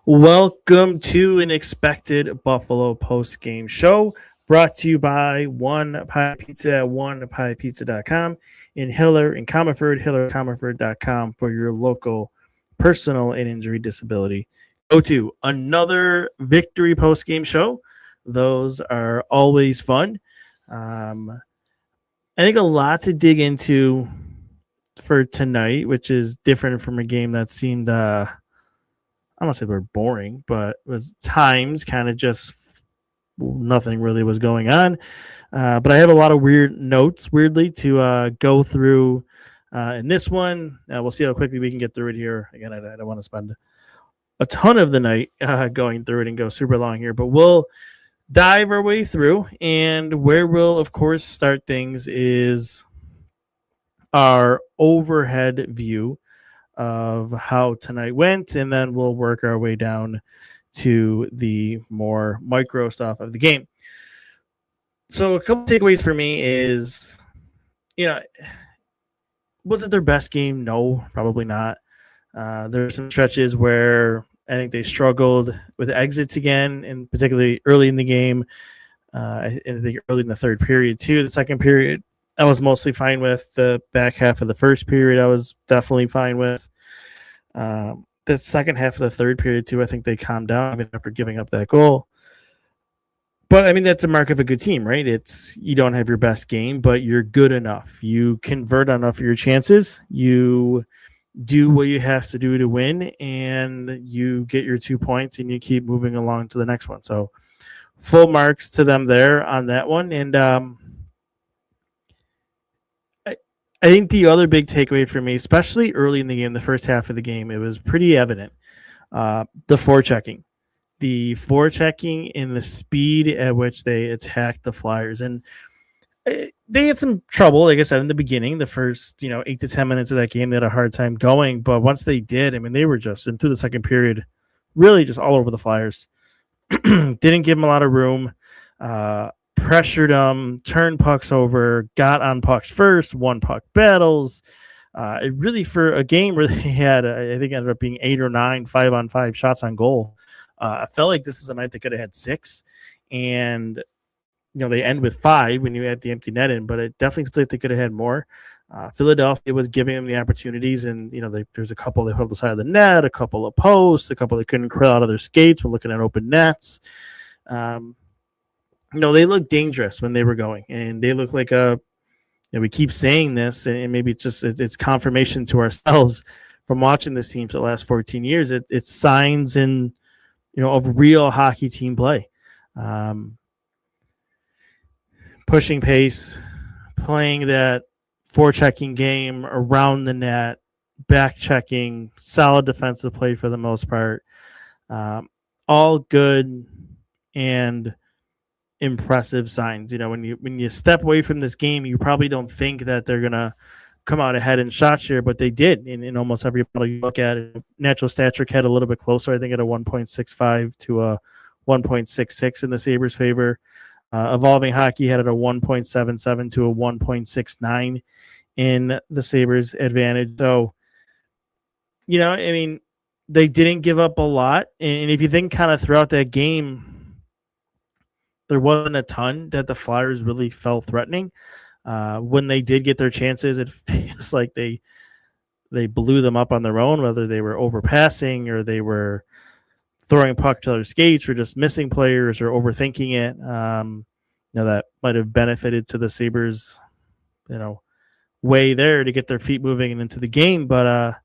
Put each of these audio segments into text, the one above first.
Welcome to an expected Buffalo post-game show brought to you by One Pie Pizza at onepiepizza.com in Hiller and Comerford, hillercomerford.com for your local personal and injury disability. Go to another victory post-game show. Those are always fun. I think a lot to dig into for tonight, which is different from a game that seemed I don't say we're boring, but it was times kind of just nothing really was going on. But I have a lot of weird notes, weirdly, to go through in this one. We'll see how quickly we can get through it here. Again, I don't want to spend a ton of the night going through it and go super long here, but we'll dive our way through. And where we'll, of course, start things is our overhead view of how tonight went, and then we'll work our way down to the more micro stuff of the game. So a couple takeaways for me is, was it their best game? No, probably not. There are some stretches where I think they struggled with exits again, and particularly early in the game. I think early in the third period too. The second period, I was mostly fine with. The back half of the first period, I was definitely fine with. The second half of the third period, too, I think they calmed down even after giving up that goal. But, I mean, that's a mark of a good team, right? It's you don't have your best game, but you're good enough. You convert enough of your chances. You do what you have to do to win, and you get your 2 points, and you keep moving along to the next one. So, full marks to them there on that one. And I think the other big takeaway for me, especially early in the game, the first half of the game, it was pretty evident. The forechecking. The forechecking and the speed at which they attacked the Flyers. And they had some trouble, like I said, in the beginning. The first, 8 to 10 minutes of that game, they had a hard time going. But once they did, I mean, they were just, and through the second period, really just all over the Flyers. Didn't give them a lot of room. Pressured them, turned pucks over, got on pucks first, won puck battles. It really, for a game where they had, I think, ended up being 8 or 9 5-on-5 shots on goal. I felt like this is a night they could have had 6, and they end with 5 when you add the empty net in. But it definitely looks like they could have had more. Philadelphia was giving them the opportunities, and there's a couple they put on the side of the net, a couple of posts, a couple they couldn't crawl out of their skates when looking at open nets. They looked dangerous when they were going, and they look like we keep saying this, and maybe it's confirmation to ourselves from watching this team for the last 14 years. It's signs of real hockey team play. Pushing pace, playing that forechecking game around the net, back checking, solid defensive play for the most part. All good and impressive signs. When you step away from this game, you probably don't think that they're gonna come out ahead in shot share, but they did in almost every battle you look at it. Natural stat trick had a little bit closer, I think, at a 1.65 to a 1.66 in the Sabres' favor. Evolving Hockey had it a 1.77 to a 1.69 in the Sabres' advantage. So, they didn't give up a lot, and if you think kind of throughout that game, there wasn't a ton that the Flyers really felt threatening. When they did get their chances, it feels like they blew them up on their own, whether they were overpassing or they were throwing puck to their skates or just missing players or overthinking it. That might have benefited to the Sabres, way there to get their feet moving and into the game. But I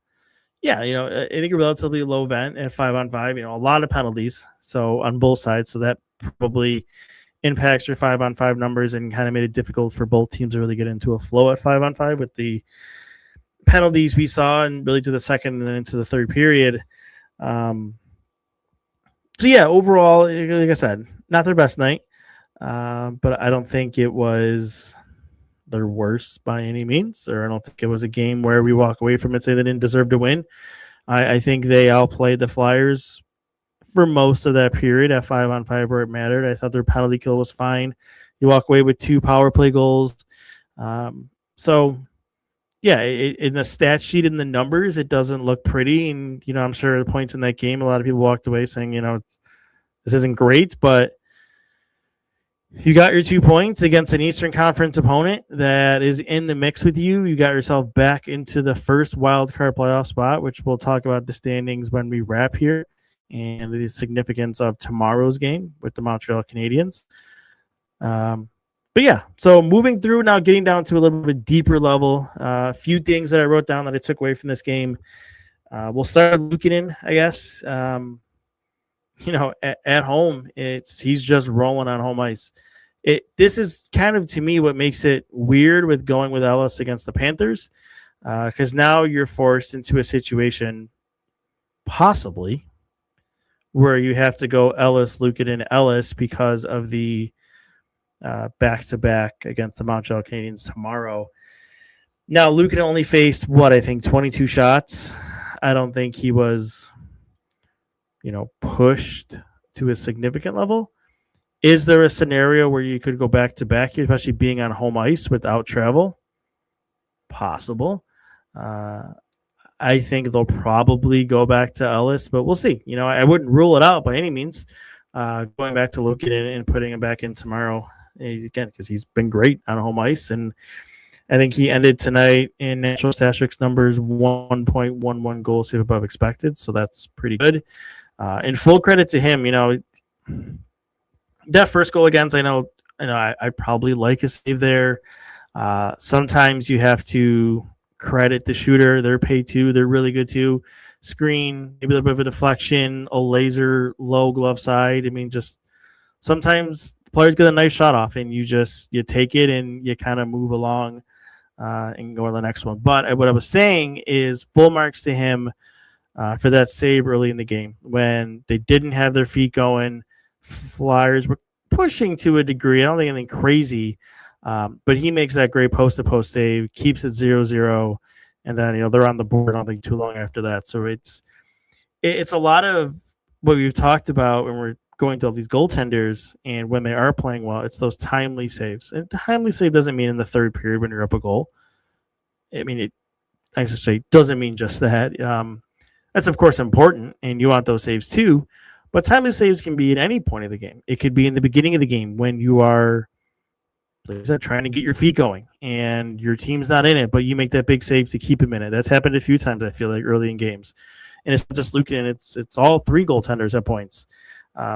think a relatively low event at 5-on-5, a lot of penalties. So on both sides. So that probably impacts your 5-on-5 numbers and kind of made it difficult for both teams to really get into a flow at 5-on-5 with the penalties we saw and really to the second and then into the third period. Overall, like I said, not their best night, but I don't think it was their worst by any means, or I don't think it was a game where we walk away from it saying they didn't deserve to win. I think they outplayed the Flyers for most of that period at 5-on-5 where it mattered. I thought their penalty kill was fine. You walk away with 2 power play goals. So yeah, in the stat sheet, in the numbers, it doesn't look pretty. And, I'm sure the points in that game, a lot of people walked away saying, this isn't great, but you got your 2 points against an Eastern Conference opponent that is in the mix with you. You got yourself back into the first wild card playoff spot, which we'll talk about the standings when we wrap here and the significance of tomorrow's game with the Montreal Canadiens. But yeah, so moving through now, getting down to a little bit deeper level. A few things that I wrote down that I took away from this game. We'll start with Luukkonen, I guess. At home, he's just rolling on home ice. This is kind of, to me, what makes it weird with going with Ellis against the Panthers, because now you're forced into a situation, possibly, where you have to go Ellis, Luukkonen, Ellis because of the back-to-back against the Montreal Canadiens tomorrow. Now, Luukkonen only faced, 22 shots. I don't think he was, pushed to a significant level. Is there a scenario where you could go back-to-back, especially being on home ice without travel? Possible. I think they'll probably go back to Ellis, but we'll see. I wouldn't rule it out by any means. Going back to Luukkonen and putting him back in tomorrow, again, because he's been great on home ice. And I think he ended tonight in natural statistics numbers 1.11 goals saved above expected, so that's pretty good. And full credit to him, that first goal against, I probably like a save there. Sometimes you have to credit the shooter. They're paid too. They're really good too. Screen, maybe a little bit of a deflection, a laser, low glove side. Just sometimes the players get a nice shot off and you take it and you kind of move along and go to the next one. But what I was saying is full marks to him for that save early in the game when they didn't have their feet going. Flyers were pushing to a degree. I don't think anything crazy, but he makes that great post-to-post save, keeps it 0-0, and then they're on the board. I don't think too long after that. So it's a lot of what we've talked about when we're going to all these goaltenders, and when they are playing well, it's those timely saves. And timely save doesn't mean in the third period when you're up a goal. It doesn't mean just that. That's of course important, and you want those saves too. But timely saves can be at any point of the game. It could be in the beginning of the game when you are trying to get your feet going and your team's not in it, but you make that big save to keep him in it. That's happened a few times, I feel like, early in games. And it's not just Luukkonen, it's all three goaltenders at points.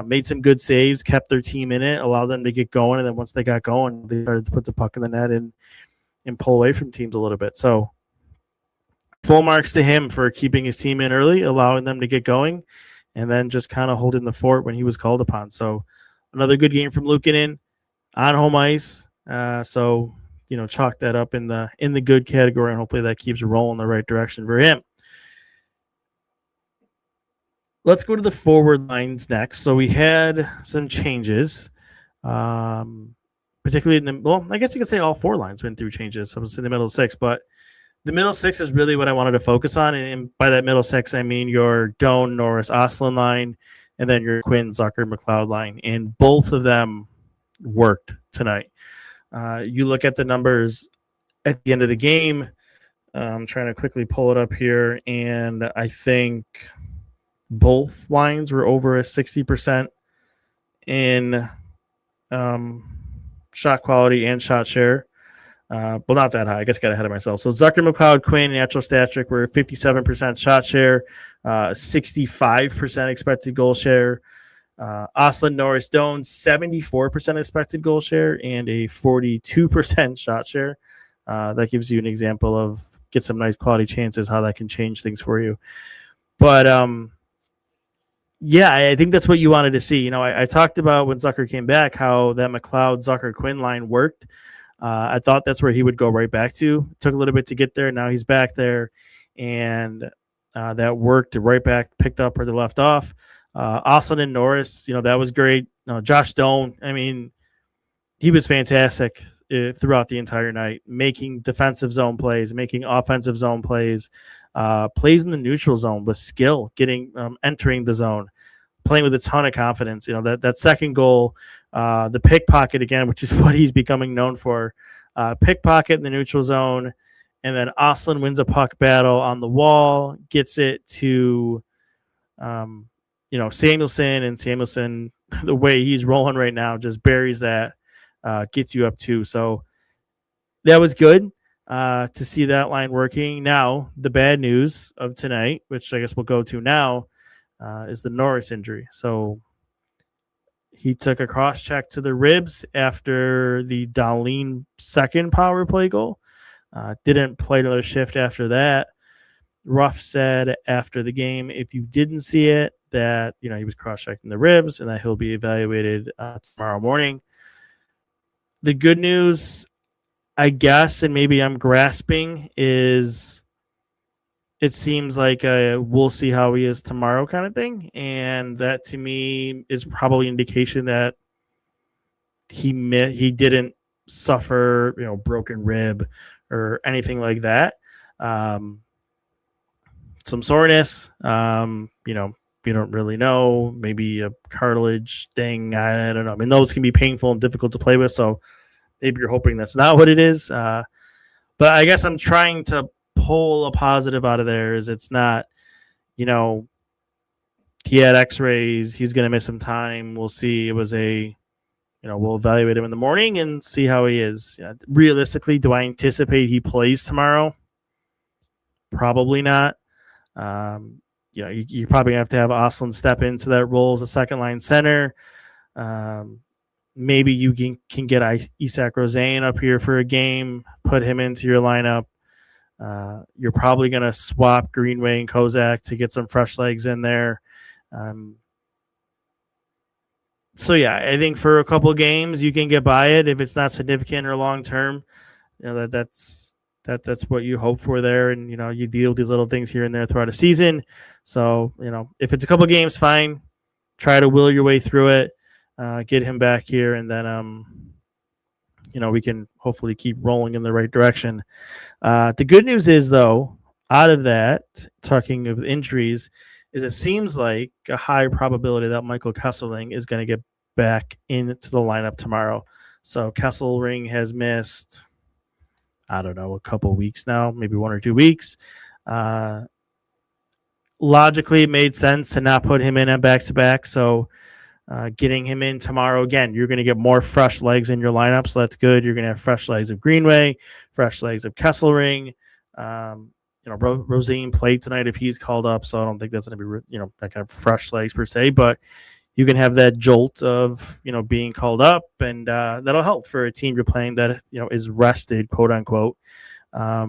Made some good saves, kept their team in it, allowed them to get going, and then once they got going, they started to put the puck in the net and pull away from teams a little bit. So full marks to him for keeping his team in early, allowing them to get going, and then just kind of holding the fort when he was called upon. So another good game from Luukkonen on home ice. So chalk that up in the good category, and hopefully that keeps rolling the right direction for him. Let's go to the forward lines next. So we had some changes, particularly I guess you could say all four lines went through changes. So it's in the middle six, but the middle six is really what I wanted to focus on. And by that middle six, I mean your Doan, Norris, Ostlund line, and then your Quinn, Zucker, McLeod line. And both of them worked tonight. You look at the numbers at the end of the game. I'm trying to quickly pull it up here, and I think both lines were over a 60% in shot quality and shot share. Well, not that high. I guess I got ahead of myself. So Zucker, McLeod, Quinn, natural stat trick were 57% shot share, 65% expected goal share. Ostlund, Norris, Doan, 74% expected goal share and a 42% shot share. That gives you an example of get some nice quality chances, how that can change things for you. But yeah, I think that's what you wanted to see. I talked about when Zucker came back how that McLeod, Zucker, Quinn line worked. I thought that's where he would go right back to. It took a little bit to get there. Now he's back there, and that worked right back, picked up where they left off. Ostlund and Norris, that was great. Josh Doan, he was fantastic throughout the entire night, making defensive zone plays, making offensive zone plays, plays in the neutral zone with skill, getting entering the zone, playing with a ton of confidence. That second goal, the pickpocket again, which is what he's becoming known for, pickpocket in the neutral zone, And then Oslin wins a puck battle on the wall, gets it to, Samuelson, and Samuelson, the way he's rolling right now, just buries that, gets you up 2. So that was good to see that line working. Now, the bad news of tonight, which I guess we'll go to now, is the Norris injury. So he took a cross check to the ribs after the Dahlin second power play goal. Didn't play another shift after that. Ruff said after the game, if you didn't see it, that he was cross-checking the ribs and that he'll be evaluated tomorrow morning. The good news, I guess, and maybe I'm grasping, is it seems like we'll see how he is tomorrow kind of thing. And that to me is probably an indication that he didn't suffer, broken rib or anything like that. Some soreness, you don't really know, maybe a cartilage thing. I don't know. I mean, those can be painful and difficult to play with. So maybe you're hoping that's not what it is. But I guess I'm trying to pull a positive out of there is it's not, he had x-rays. He's going to miss some time. We'll see. It was we'll evaluate him in the morning and see how he is. Realistically, do I anticipate he plays tomorrow? Probably not. You're probably going to have Oslin step into that role as a second-line center. Maybe you can get Isak Rosén up here for a game, put him into your lineup. You're probably going to swap Greenway and Kozak to get some fresh legs in there. I think for a couple of games you can get by it if it's not significant or long term. That's what you hope for there, and you deal with these little things here and there throughout a season. So if it's a couple of games, fine. Try to will your way through it, get him back here, and then we can hopefully keep rolling in the right direction. The good news is, though, out of that, talking of injuries, is it seems like a high probability that Michael Kesselring is going to get back into the lineup tomorrow. So Kesselring has missed, I don't know, a couple of weeks now, maybe 1 or 2 weeks. Logically, it made sense to not put him in at back-to-back. So getting him in tomorrow, again, you're going to get more fresh legs in your lineup, so that's good. You're going to have fresh legs of Greenway, fresh legs of Kesselring. Rosén played tonight if he's called up, so I don't think that's going to be, that kind of fresh legs per se, but you can have that jolt of, being called up, and that'll help for a team you're playing that, is rested, quote unquote. I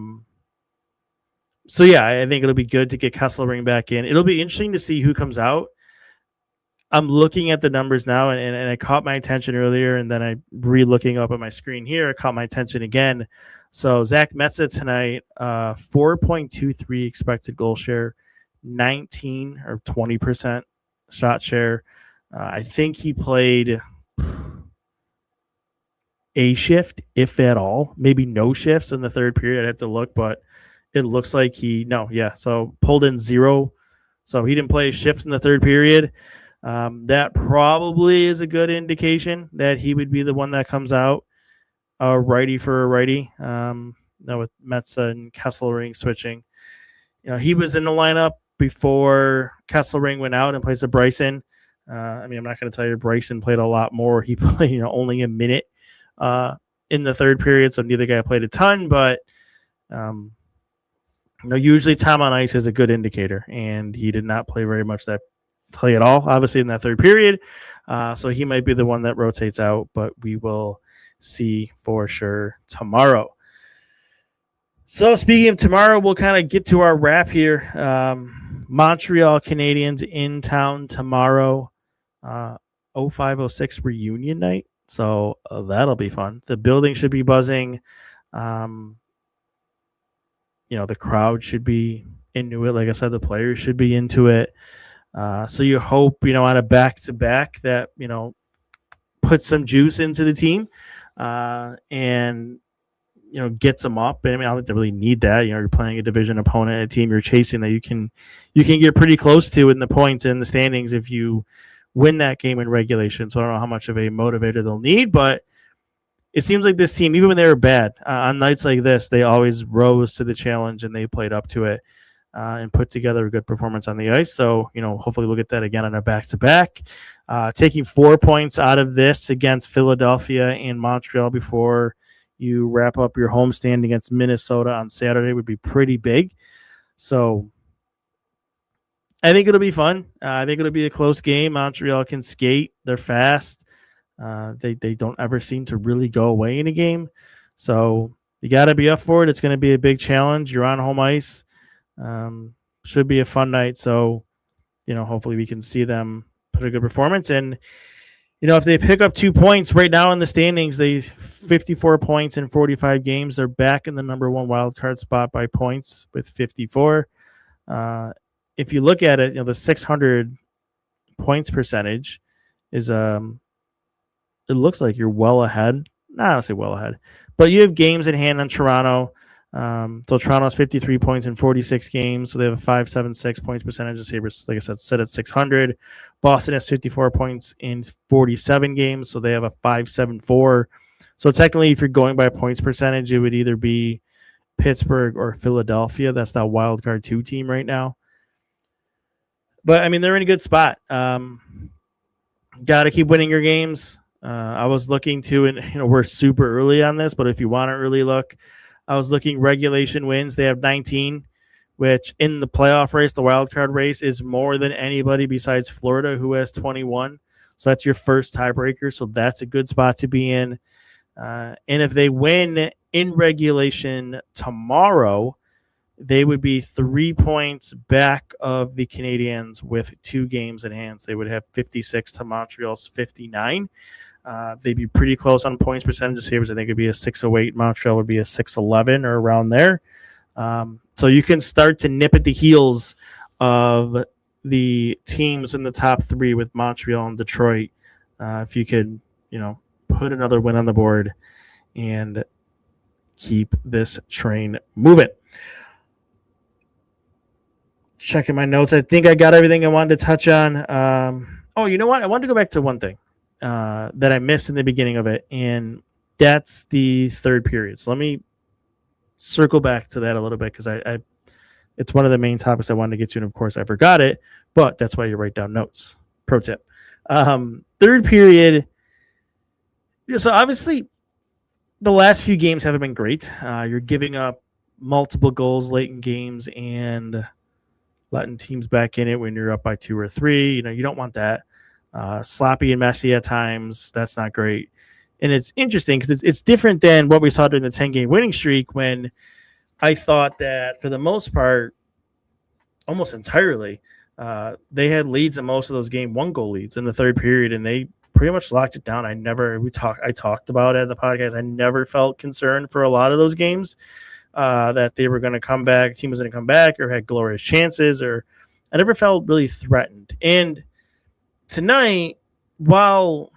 think it'll be good to get Kesselring back in. It'll be interesting to see who comes out. I'm looking at the numbers now, and it caught my attention earlier, and then I re-looking up at my screen here, it caught my attention again. So Zach Metza tonight, 4.23 expected goal share, 19 or 20% shot share. I think he played a shift, if at all, maybe no shifts in the third period. I'd have to look, but it looks like so pulled in 0. So he didn't play shifts in the third period. That probably is a good indication that he would be the one that comes out, a righty for a righty. Now with Metza and Kesselring switching, he was in the lineup before Kesselring went out and plays to Bryson. I'm not going to tell you Bryson played a lot more. He played, only a minute in the third period, so neither guy played a ton. But usually time on ice is a good indicator, and he did not play very much that play at all, obviously, in that third period. So he might be the one that rotates out, but we will see for sure tomorrow. So speaking of tomorrow, we'll kind of get to our wrap here. Montreal Canadiens in town tomorrow. 0506 reunion night. So that'll be fun. The building should be buzzing. The crowd should be into it. Like I said, the players should be into it. So you hope, on a back-to-back that, put some juice into the team and, gets them up. And I don't think they really need that. You're playing a division opponent, a team you're chasing that you can get pretty close to in the points and the standings if you win that game in regulation. So I don't know how much of a motivator they'll need, but it seems like this team, even when they were bad, on nights like this, they always rose to the challenge and they played up to it and put together a good performance on the ice. So, hopefully we'll get that again on a back-to-back. Taking 4 points out of this against Philadelphia and Montreal before you wrap up your homestand against Minnesota on Saturday would be pretty big. So I think it'll be fun. I think it'll be a close game. Montreal can skate. They're fast. They don't ever seem to really go away in a game. So you got to be up for it. It's going to be a big challenge. You're on home ice. Should be a fun night. So, hopefully we can see them put a good performance. And, if they pick up 2 points right now in the standings, they 54 points in 45 games. They're back in the number one wild card spot by points with 54. If you look at it, the 600 points percentage is it looks like you're well ahead. I don't say well ahead, but you have games in hand on Toronto. So Toronto's 53 points in 46 games, so they have a 576 points percentage. The Sabres, like I said, set at 600. Boston has 54 points in 47 games, so they have a 574. So technically, if you're going by points percentage, it would either be Pittsburgh or Philadelphia. That's that wild card 2 team right now. But I mean, they're in a good spot. Got to keep winning your games. I was looking to, and we're super early on this, but if you want to early look, I was looking regulation wins. They have 19, which in the playoff race, the wild card race, is more than anybody besides Florida, who has 21. So that's your first tiebreaker. So that's a good spot to be in. And if they win in regulation tomorrow, they would be 3 points back of the Canadiens with 2 games in hand. So they would have 56 to Montreal's 59. They'd be pretty close on points percentage. Sabres, I think, would be a 608. Montreal would be a 611 or around there. So you can start to nip at the heels of the teams in the top 3 with Montreal and Detroit. If you could, put another win on the board and keep this train moving. Checking my notes. I think I got everything I wanted to touch on. You know what? I wanted to go back to one thing that I missed in the beginning of it, and that's the third period. So let me circle back to that a little bit because I it's one of the main topics I wanted to get to, and of course I forgot it, but that's why you write down notes. Pro tip. Third period. So obviously the last few games haven't been great. You're giving up multiple goals late in games and letting teams back in it when you're up by 2 or 3. You don't want that. Sloppy and messy at times. That's not great. And it's interesting because it's different than what we saw during the 10-game winning streak when I thought that for the most part, almost entirely, they had leads in most of those game 1-goal leads in the third period, and they pretty much locked it down. I talked about it at the podcast. I never felt concerned for a lot of those games that they were going to come back, team was going to come back or had glorious chances, or I never felt really threatened. And tonight, while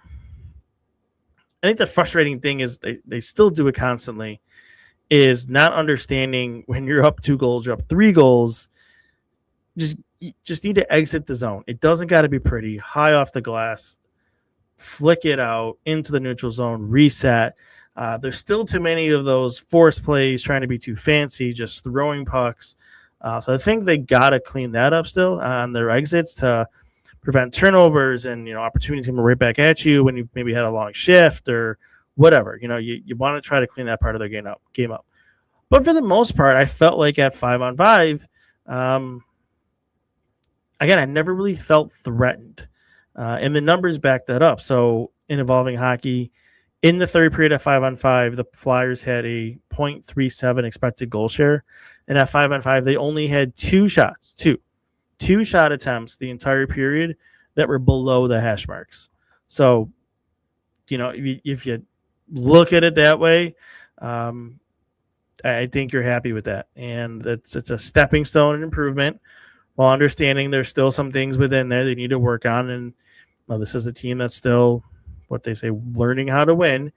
I think the frustrating thing is they still do it constantly, is not understanding when you're up 2 goals, you're up 3 goals, just need to exit the zone. It doesn't got to be pretty. High off the glass, flick it out into the neutral zone, reset. There's still too many of those forced plays, trying to be too fancy, just throwing pucks. So I think they got to clean that up still on their exits to prevent turnovers and, opportunities coming right back at you when you maybe had a long shift or whatever. You want to try to clean that part of their game up. But for the most part, I felt like at 5-on-5, again, I never really felt threatened. And the numbers back that up. So in evolving hockey, in the third period at 5-on-5, the Flyers had a .37 expected goal share. And at 5-on-5, they only had 2 shots, two shot attempts the entire period that were below the hash marks. So, if you look at it that way, I think you're happy with that. And it's a stepping stone and improvement, while understanding there's still some things within there they need to work on. And this is a team that's still, what they say, learning how to win.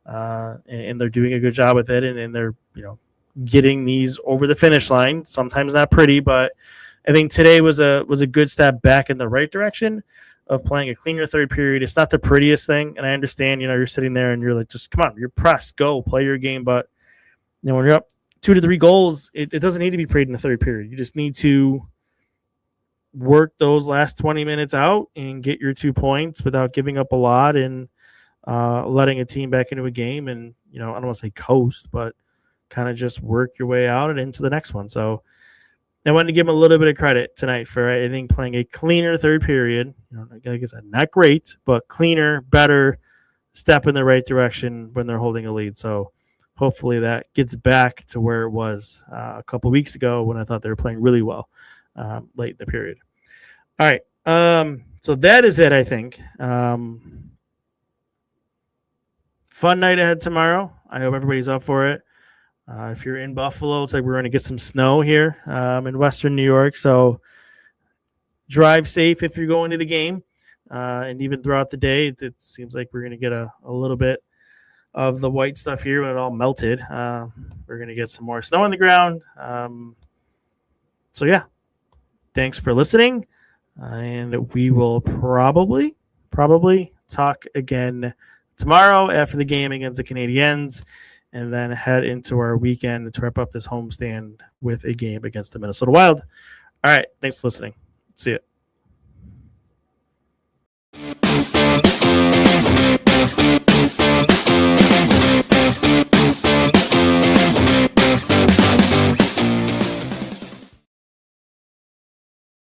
And they're doing a good job with it. And they're, getting these over the finish line. Sometimes not pretty, but I think today was a good step back in the right direction. of playing a cleaner third period. It's not the prettiest thing, and I understand, you're sitting there and you're like, just come on, you're pressed, go, play your game. But when you're up 2 to 3 goals, it doesn't need to be played in the third period. You just need to work those last 20 minutes out and get your 2 points without giving up a lot and letting a team back into a game. And, I don't want to say coast, but kind of just work your way out and into the next one. So I wanted to give them a little bit of credit tonight for, I think, playing a cleaner third period. Like I said, not great, but cleaner, better, step in the right direction when they're holding a lead. So hopefully that gets back to where it was a couple weeks ago when I thought they were playing really well late in the period. All right. So that is it, I think. Fun night ahead tomorrow. I hope everybody's up for it. If you're in Buffalo, it's like we're going to get some snow here in Western New York. So drive safe if you're going to the game. And even throughout the day, it seems like we're going to get a little bit of the white stuff here when it all melted. We're going to get some more snow on the ground. So, yeah, thanks for listening. And we will probably talk again tomorrow after the game against the Canadiens, and then head into our weekend to wrap up this homestand with a game against the Minnesota Wild. All right, thanks for listening. See you.